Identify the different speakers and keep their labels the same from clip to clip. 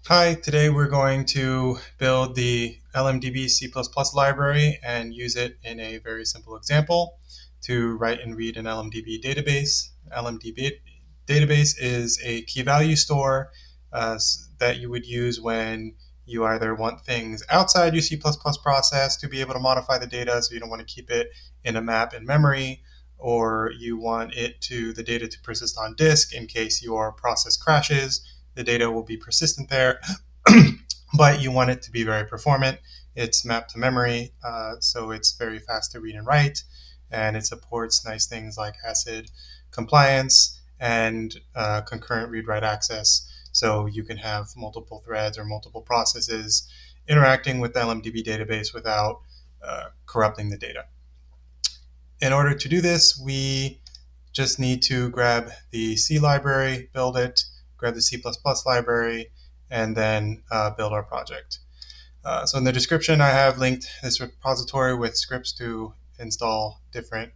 Speaker 1: Hi, today we're going to build the LMDB C++ library and use it in a very simple example to write and read an LMDB database. LMDB database is a key value store that you would use when you either want things outside your C++ process to be able to modify the data, so you don't want to keep it in a map in memory, or you want the data to persist on disk in case your process crashes. The data will be persistent there, but you want it to be very performant. It's mapped to memory, so it's very fast to read and write, and it supports nice things like ACID compliance and concurrent read-write access, so you can have multiple threads or multiple processes interacting with the LMDB database without corrupting the data. In order to do this, we just need to grab the C library, build it, grab the C++ library, and then build our project. So in the description, I have linked this repository with scripts to install different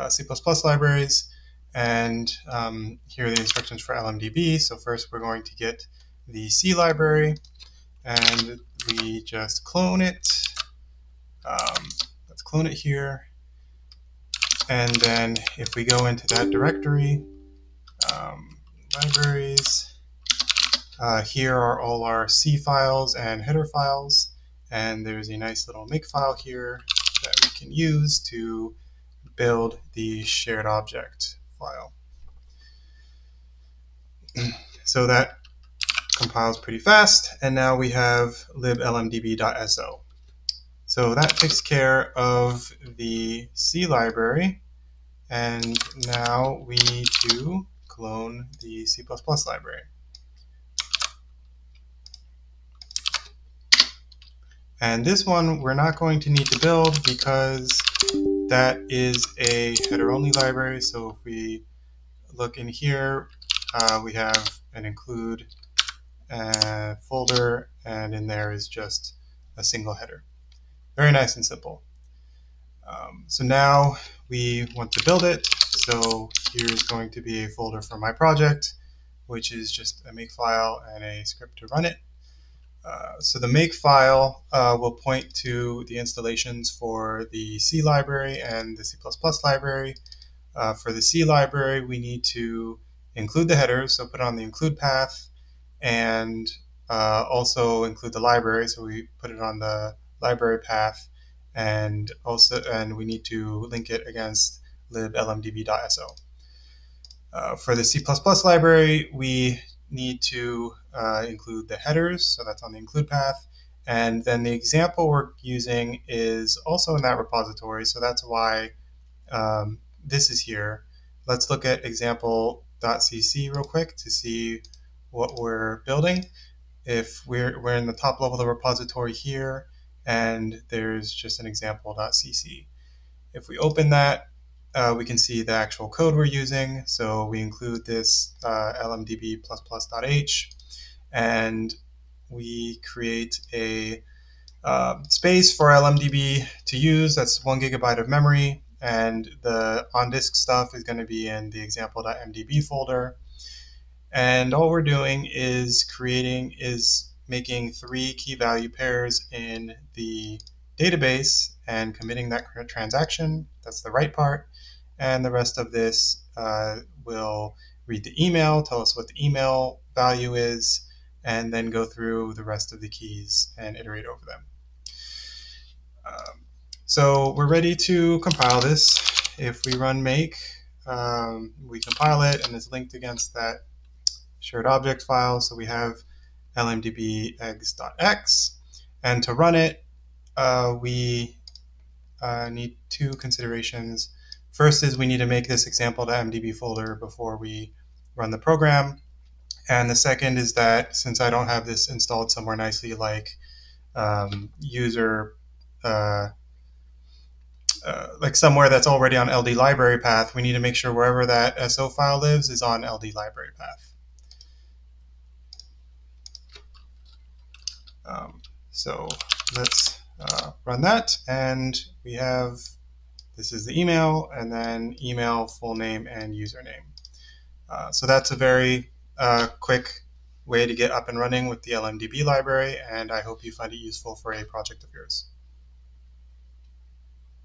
Speaker 1: C++ libraries. And here are the instructions for LMDB. So first, we're going to get the C library, and we just clone it. Let's clone it here. And then if we go into that directory, libraries, here are all our C files and header files. And there's a nice little makefile here that we can use to build the shared object file. So that compiles pretty fast. And now we have liblmdb.so. So that takes care of the C library. And now we need to clone the C++ library. And this one we're not going to need to build because that is a header-only library. So if we look in here, we have an include folder, and in there is just a single header. Very nice and simple. So now we want to build it. So here's going to be a folder for my project, which is just a makefile and a script to run it. So the makefile will point to the installations for the C library and the C++ library. For the C library, we need to include the headers, so put it on the include path, and also include the library, so we put it on the library path, and we need to link it against liblmdb.so. For the C++ library, we need to include the headers, so that's on the include path. And then the example we're using is also in that repository, so that's why this is here. Let's look at example.cc real quick to see what we're building. If we're in the top level of the repository here, and there's just an example.cc. If we open that, we can see the actual code we're using. So we include this lmdb++.h, and we create a space for LMDB to use. That's 1 GB of memory, and the on-disk stuff is going to be in the example.mdb folder. And all we're doing is making 3 key value pairs in the database and committing that transaction. That's the right part. And the rest of this will read the email, tell us what the email value is, and then go through the rest of the keys and iterate over them. So we're ready to compile this. If we run make, we compile it, and it's linked against that shared object file. So we have lmdb eggs.x, and to run it, we need 2 considerations. First is we need to make this example.mdb folder before we run the program. And the second is that since I don't have this installed somewhere nicely like like somewhere that's already on LD library path, we need to make sure wherever that SO file lives is on LD library path. So let's run that, and we have, this is the email, and then email, full name, and username. So that's a very quick way to get up and running with the LMDB library, and I hope you find it useful for a project of yours.